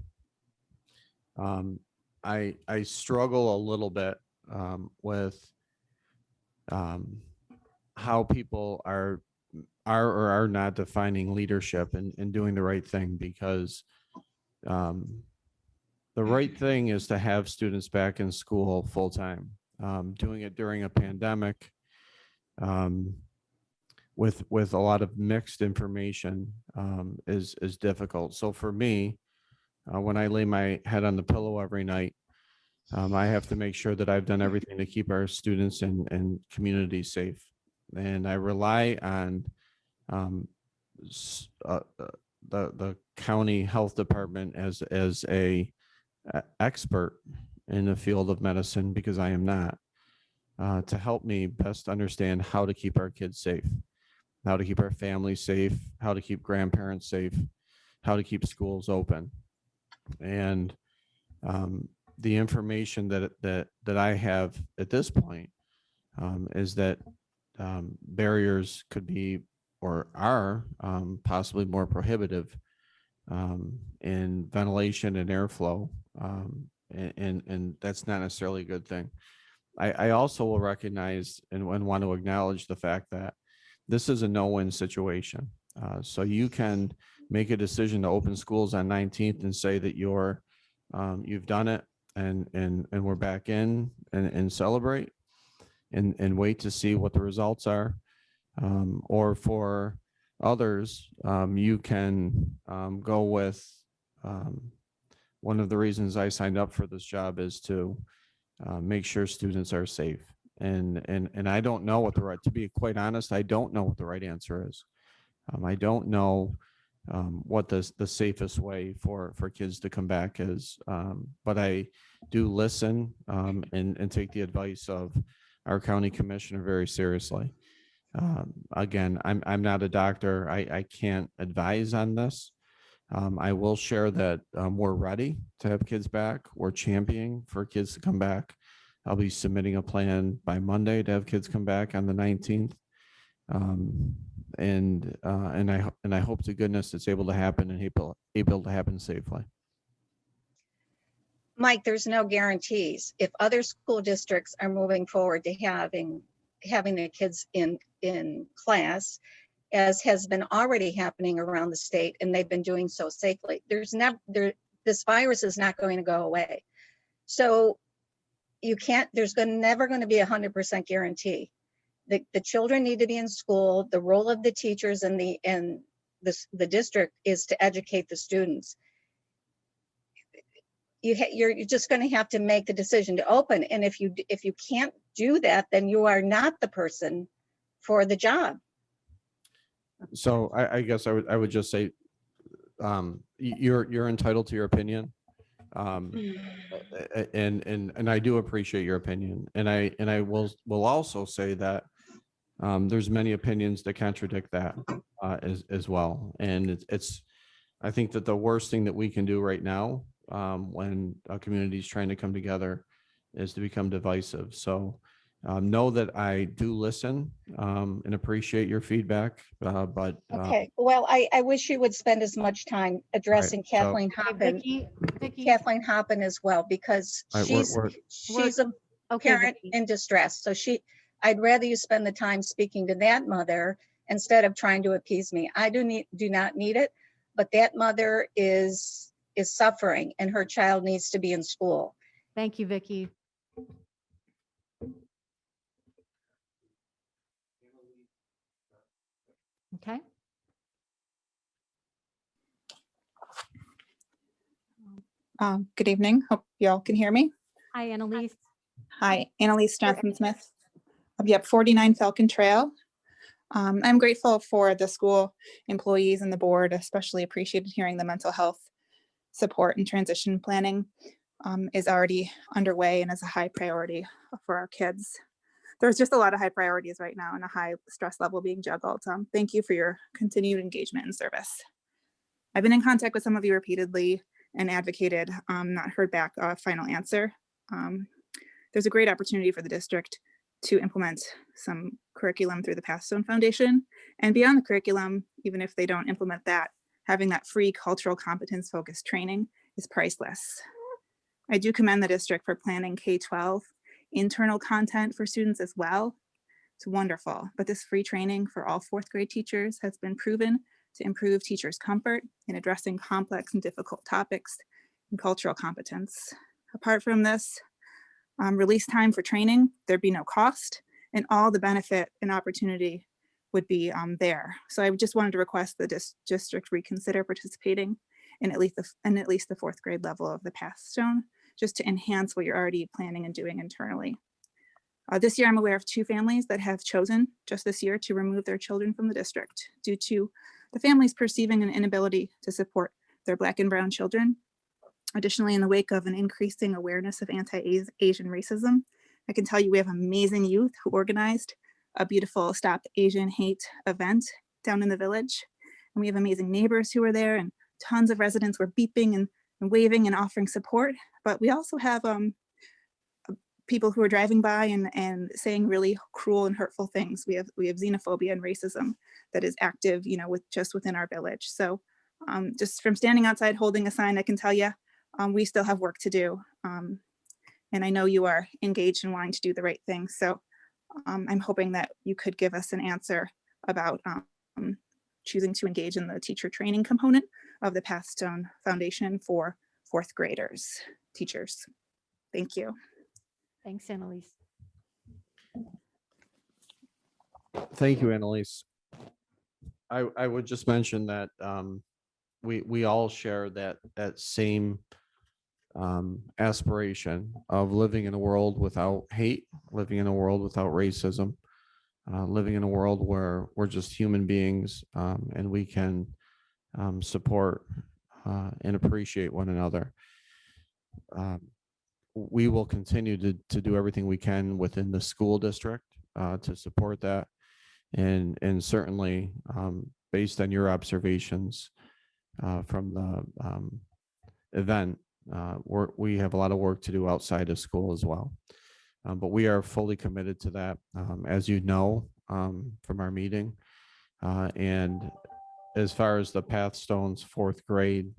[SPEAKER 6] I struggle a little bit with how people are or are not defining leadership and doing the right thing, because the right thing is to have students back in school full time. Doing it during a pandemic with a lot of mixed information is difficult. So for me, when I lay my head on the pillow every night, I have to make sure that I've done everything to keep our students and community safe. And I rely on the county health department as a expert in the field of medicine, because I am not, to help me best understand how to keep our kids safe, how to keep our families safe, how to keep grandparents safe, how to keep schools open. And the information that I have at this point is that barriers could be or are possibly more prohibitive in ventilation and airflow, and that's not necessarily a good thing. I also will recognize and want to acknowledge the fact that this is a no-win situation. So you can make a decision to open schools on 19th and say that you've done it and we're back in and celebrate and wait to see what the results are. Or for others, you can go with one of the reasons I signed up for this job is to make sure students are safe. And I don't know what to be quite honest, I don't know what the right answer is. I don't know what the safest way for kids to come back is. But I do listen and take the advice of our county commissioner very seriously. Again, I'm not a doctor. I can't advise on this. I will share that we're ready to have kids back. We're championing for kids to come back. I'll be submitting a plan by Monday to have kids come back on the 19th. And I hope to goodness it's able to happen and able to happen safely.
[SPEAKER 11] Mike, there's no guarantees. If other school districts are moving forward to having the kids in class, as has been already happening around the state, and they've been doing so safely, this virus is not going to go away. So you can't, never going to be 100% guarantee. The children need to be in school. The role of the teachers and the district is to educate the students. You're just going to have to make the decision to open. And if you can't do that, then you are not the person for the job.
[SPEAKER 6] So I guess I would just say you're entitled to your opinion. And I do appreciate your opinion. And I will also say that there's many opinions that contradict that as well. And I think that the worst thing that we can do right now when a community is trying to come together is to become divisive. So know that I do listen and appreciate your feedback. But
[SPEAKER 11] okay, well, I wish you would spend as much time addressing
[SPEAKER 6] Right, so-
[SPEAKER 11] Kathleen Hoppin,
[SPEAKER 1] Vicki,
[SPEAKER 11] Kathleen Hoppin as well, because
[SPEAKER 6] Right,
[SPEAKER 11] she's a
[SPEAKER 1] okay,
[SPEAKER 11] parent
[SPEAKER 1] Vicki.
[SPEAKER 11] in distress. So I'd rather you spend the time speaking to that mother instead of trying to appease me. I do not need it, but that mother is suffering and her child needs to be in school.
[SPEAKER 1] Thank you, Vicki. Okay.
[SPEAKER 12] Good evening. Hope y'all can hear me.
[SPEAKER 1] Hi, Annalise.
[SPEAKER 12] Hi, Annalise Johnson-Smith. Yep, 49 Falcon Trail. I'm grateful for the school employees and the board, especially appreciated hearing the mental health support and transition planning is already underway and is a high priority for our kids. There's just a lot of high priorities right now and a high stress level being juggled. Thank you for your continued engagement and service. I've been in contact with some of you repeatedly and advocated, not heard back a final answer. There's a great opportunity for the district to implement some curriculum through the Pathstone Foundation, and beyond the curriculum, even if they don't implement that, having that free cultural competence focused training is priceless. I do commend the district for planning K-12 internal content for students as well. It's wonderful, but this free training for all fourth grade teachers has been proven to improve teachers' comfort in addressing complex and difficult topics and cultural competence. Apart from this, release time for training, there'd be no cost, and all the benefit and opportunity would be there. So I just wanted to request the district reconsider participating in at least the fourth grade level of the Pathstone, just to enhance what you're already planning and doing internally. This year, I'm aware of 2 families that have chosen just this year to remove their children from the district due to the families perceiving an inability to support their Black and Brown children. Additionally, in the wake of an increasing awareness of anti-Asian racism, I can tell you we have amazing youth who organized a beautiful Stop Asian Hate event down in the village. And we have amazing neighbors who were there, and tons of residents were beeping and waving and offering support. but we also have people who are driving by and saying really cruel and hurtful things. We have xenophobia and racism that is active, you know, just within our village. So just from standing outside holding a sign, I can tell you we still have work to do. And I know you are engaged in wanting to do the right thing. So I'm hoping that you could give us an answer about choosing to engage in the teacher training component of the Path Stone Foundation for fourth graders, teachers. Thank you.
[SPEAKER 1] Thanks, Annalise.
[SPEAKER 6] Thank you, Annalise. I would just mention that we all share that same aspiration of living in a world without hate, living in a world without racism, living in a world where we're just human beings and we can support and appreciate one another. We will continue to do everything we can within the school district to support that. And certainly based on your observations from the event, we have a lot of work to do outside of school as well. But we are fully committed to that, as you know, from our meeting. And as far as the Path Stones fourth grade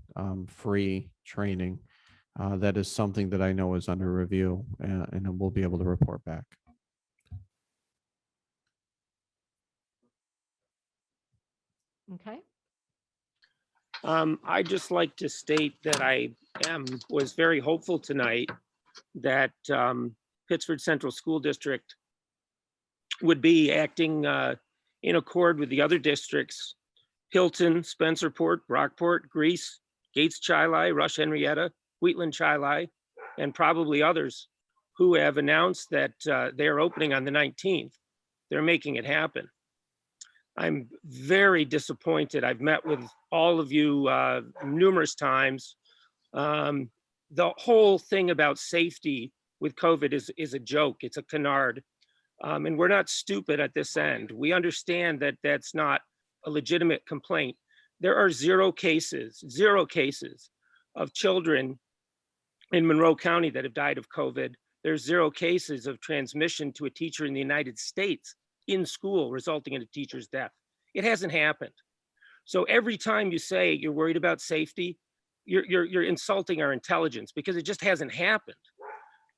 [SPEAKER 6] free training, that is something that I know is under review, and we'll be able to report back.
[SPEAKER 1] Okay.
[SPEAKER 13] I'd just like to state that I was very hopeful tonight that Pittsford Central School District would be acting in accord with the other districts, Hilton, Spencerport, Brockport, Greece, Gates Chili, Rush Henrietta, Wheatland Chili, and probably others who have announced that they are opening on the 19th. They're making it happen. I'm very disappointed. I've met with all of you numerous times. The whole thing about safety with COVID is a joke. It's a canard. And we're not stupid at this end. We understand that that's not a legitimate complaint. There are zero cases of children in Monroe County that have died of COVID. There's zero cases of transmission to a teacher in the United States in school resulting in a teacher's death. It hasn't happened. So every time you say you're worried about safety, you're insulting our intelligence, because it just hasn't happened.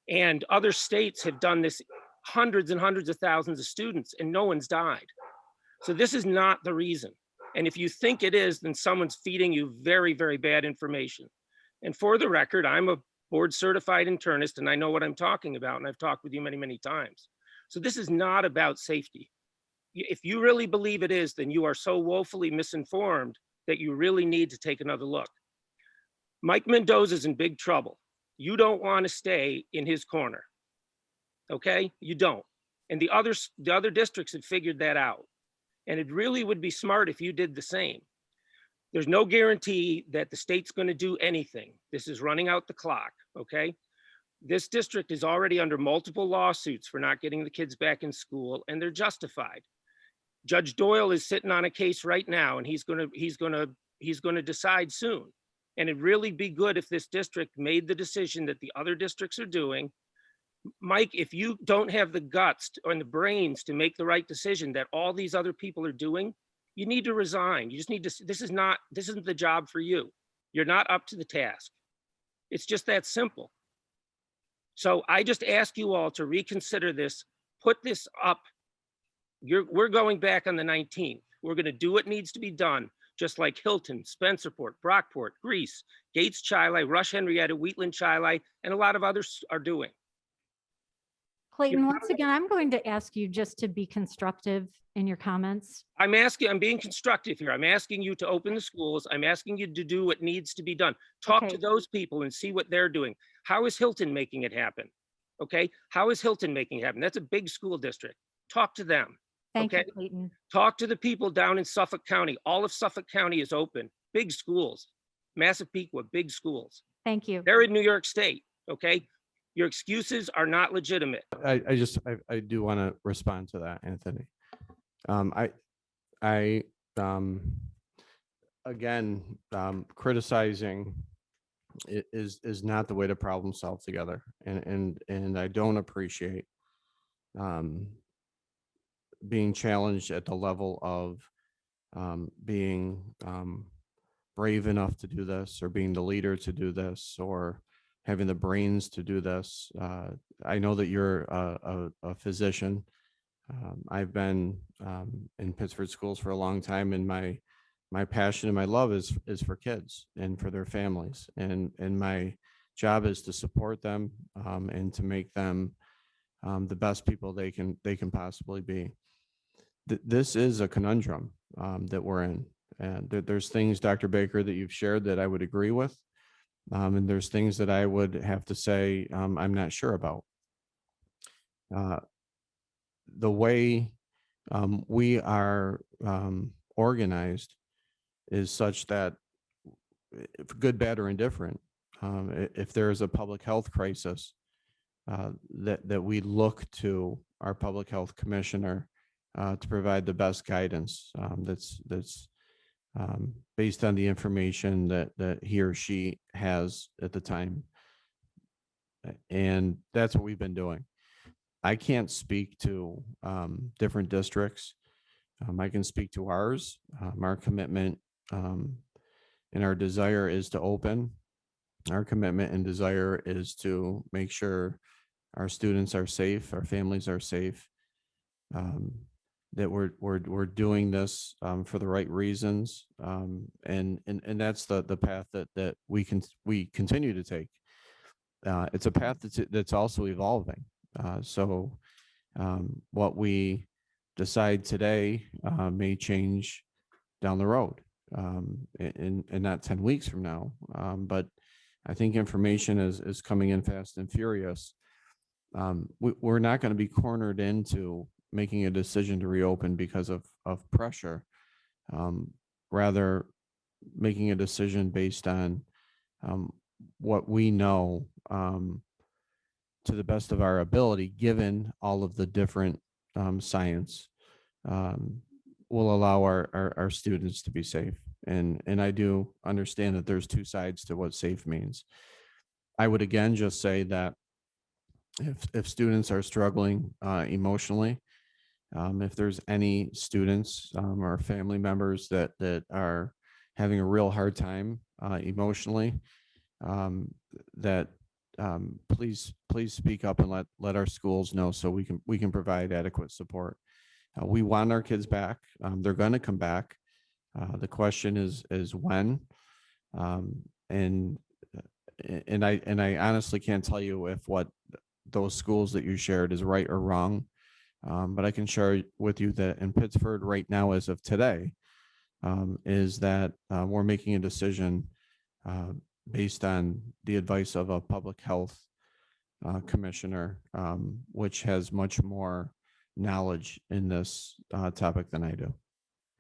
[SPEAKER 13] And other states have done this, hundreds and hundreds of thousands of students, and no one's died. So this is not the reason. And if you think it is, then someone's feeding you very, very bad information. And for the record, I'm a board certified internist and I know what I'm talking about. And I've talked with you many, many times. So this is not about safety. If you really believe it is, then you are so woefully misinformed that you really need to take another look. Mike Mendoza's in big trouble. You don't want to stay in his corner. Okay, you don't. And the other districts have figured that out. And it really would be smart if you did the same. There's no guarantee that the state's going to do anything. This is running out the clock, okay? This district is already under multiple lawsuits for not getting the kids back in school, and they're justified. Judge Doyle is sitting on a case right now, and he's going to decide soon. And it'd really be good if this district made the decision that the other districts are doing. Mike, if you don't have the guts and the brains to make the right decision that all these other people are doing, you need to resign. You just need to, this isn't the job for you. You're not up to the task. It's just that simple. So I just ask you all to reconsider this, put this up. We're going back on the 19th. We're going to do what needs to be done, just like Hilton, Spencerport, Brockport, Greece, Gates Chili, Rush Henrietta, Wheatland Chili, and a lot of others are doing.
[SPEAKER 1] Clayton, once again, I'm going to ask you just to be constructive in your comments.
[SPEAKER 13] I'm being constructive here. I'm asking you to open the schools. I'm asking you to do what needs to be done. Talk to those people and see what they're doing. How is Hilton making it happen? Okay, how is Hilton making it happen? That's a big school district. Talk to them.
[SPEAKER 1] Thank you, Clayton.
[SPEAKER 13] Talk to the people down in Suffolk County. All of Suffolk County is open. Big schools. Massapequa, big schools.
[SPEAKER 1] Thank you.
[SPEAKER 13] They're in New York State, okay? Your excuses are not legitimate.
[SPEAKER 6] I do want to respond to that, Anthony. Again, criticizing is not the way to problem solve together. And I don't appreciate being challenged at the level of being brave enough to do this, or being the leader to do this, or having the brains to do this. I know that you're a physician. I've been in Pittsford schools for a long time, and my passion and my love is for kids and for their families, and my job is to support them and to make them the best people they can possibly be. This is a conundrum that we're in, and there's things, Dr. Baker, that you've shared that I would agree with, and there's things that I would have to say I'm not sure about. The way we are organized is such that, if good, bad, or indifferent, if there is a public health crisis, that we look to our public health commissioner to provide the best guidance that's based on the information that he or she has at the time. And that's what we've been doing. I can't speak to different districts. I can speak to ours. Our commitment and our desire is to open. Our commitment and desire is to make sure our students are safe, our families are safe, that we're doing this for the right reasons, and that's the path that we continue to take. It's a path that's also evolving. So what we decide today may change down the road, in not 10 weeks from now. But I think information is coming in fast and furious. We're not going to be cornered into making a decision to reopen because of pressure. Rather, making a decision based on what we know to the best of our ability, given all of the different science, will allow our students to be safe. And I do understand that there's two sides to what safe means. I would again just say that if students are struggling emotionally, if there's any students or family members that are having a real hard time emotionally, that please speak up and let our schools know, so we can provide adequate support. We want our kids back. They're going to come back. The question is when, and I honestly can't tell you if what those schools that you shared is right or wrong. But I can share with you that in Pittsford right now, as of today, is that we're making a decision based on the advice of a public health commissioner, which has much more knowledge in this topic than I do.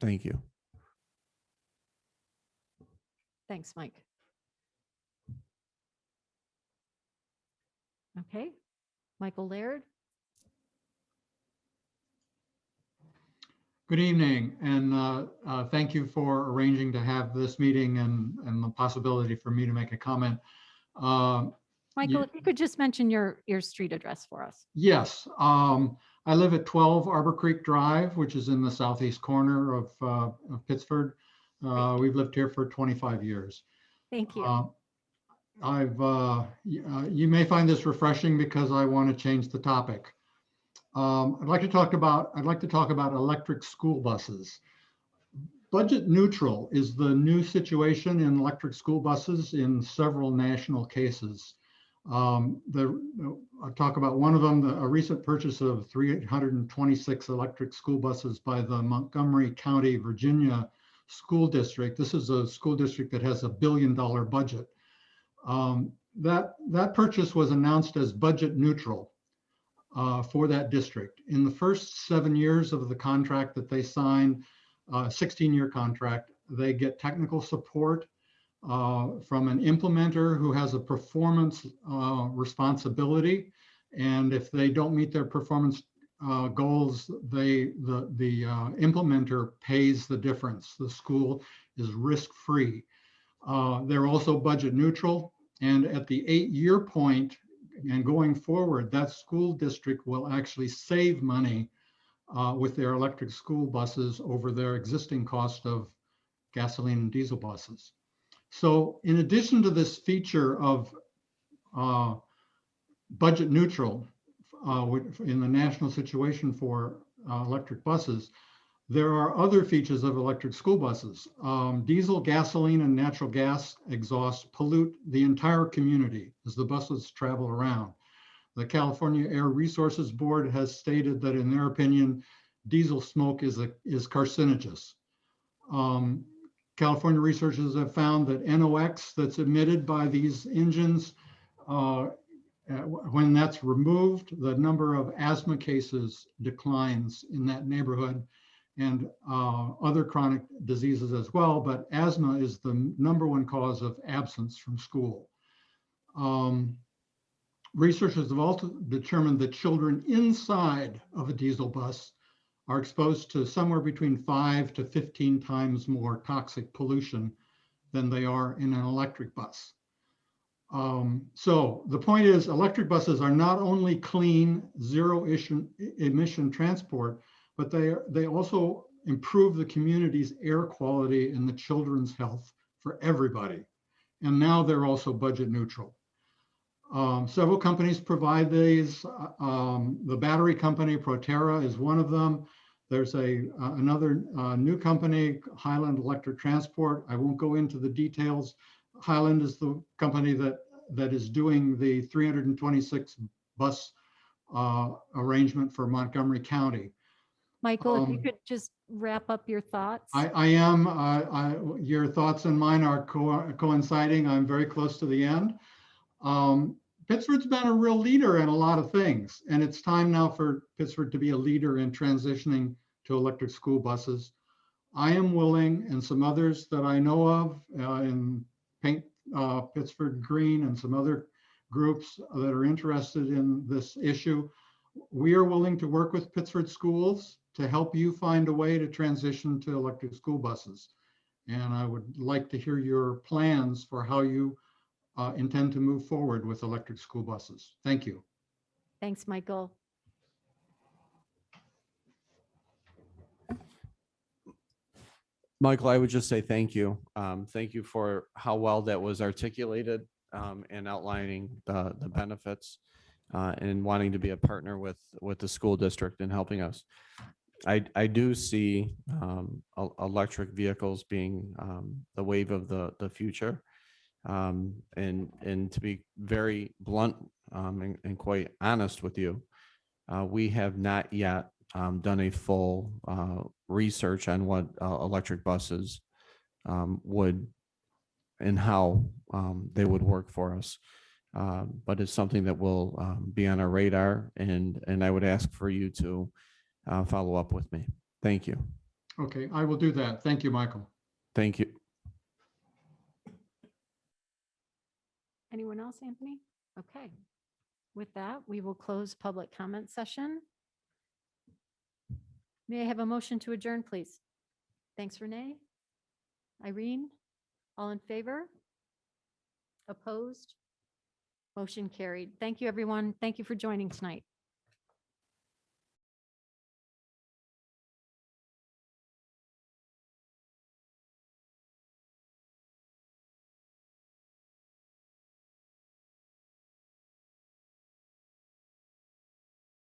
[SPEAKER 6] Thank you.
[SPEAKER 1] Thanks, Mike. Okay, Michael Laird.
[SPEAKER 14] Good evening, and thank you for arranging to have this meeting and the possibility for me to make a comment.
[SPEAKER 1] Michael, if you could just mention your street address for us.
[SPEAKER 14] Yes, I live at 12 Arbor Creek Drive, which is in the southeast corner of Pittsford. We've lived here for 25 years.
[SPEAKER 1] Thank you.
[SPEAKER 14] You may find this refreshing because I want to change the topic. I'd like to talk about electric school buses. Budget neutral is the new situation in electric school buses in several national cases. I'll talk about one of them, a recent purchase of 326 electric school buses by the Montgomery County, Virginia school district. This is a school district that has $1 billion budget. That purchase was announced as budget neutral for that district. In the first 7 years of the contract that they signed, 16-year contract, they get technical support from an implementer who has a performance responsibility. And if they don't meet their performance goals, the implementer pays the difference. The school is risk-free. They're also budget neutral. And at the 8-year point and going forward, that school district will actually save money with their electric school buses over their existing cost of gasoline and diesel buses. So in addition to this feature of budget neutral in the national situation for electric buses, there are other features of electric school buses. Diesel, gasoline, and natural gas exhaust pollute the entire community as the buses travel around. The California Air Resources Board has stated that in their opinion, diesel smoke is carcinogenous. California researchers have found that NOx that's emitted by these engines, when that's removed, the number of asthma cases declines in that neighborhood, and other chronic diseases as well, but asthma is the #1 cause of absence from school. Researchers have also determined that children inside of a diesel bus are exposed to somewhere between 5 to 15 times more toxic pollution than they are in an electric bus. So the point is, electric buses are not only clean, zero emission transport, but they also improve the community's air quality and the children's health for everybody. And now they're also budget neutral. Several companies provide these. The battery company, Proterra, is one of them. There's another new company, Highland Electric Transport. I won't go into the details. Highland is the company that is doing the 326 bus arrangement for Montgomery County.
[SPEAKER 1] Michael, if you could just wrap up your thoughts.
[SPEAKER 14] I am. Your thoughts and mine are coinciding. I'm very close to the end. Pittsford's been a real leader in a lot of things, and it's time now for Pittsford to be a leader in transitioning to electric school buses. I am willing, and some others that I know of in Paint Pittsford Green and some other groups that are interested in this issue, we are willing to work with Pittsford schools to help you find a way to transition to electric school buses. And I would like to hear your plans for how you intend to move forward with electric school buses. Thank you.
[SPEAKER 1] Thanks, Michael.
[SPEAKER 6] Michael, I would just say thank you. Thank you for how well that was articulated and outlining the benefits and wanting to be a partner with the school district and helping us. I do see electric vehicles being the wave of the future. And to be very blunt and quite honest with you, we have not yet done a full research on what electric buses would and how they would work for us. But it's something that will be on our radar, and I would ask for you to follow up with me. Thank you.
[SPEAKER 14] Okay, I will do that. Thank you, Michael.
[SPEAKER 6] Thank you.
[SPEAKER 1] Anyone else, Anthony? Okay. With that, we will close public comment session. May I have a motion to adjourn, please? Thanks, Renee. Irene, all in favor? Opposed? Motion carried. Thank you, everyone. Thank you for joining tonight.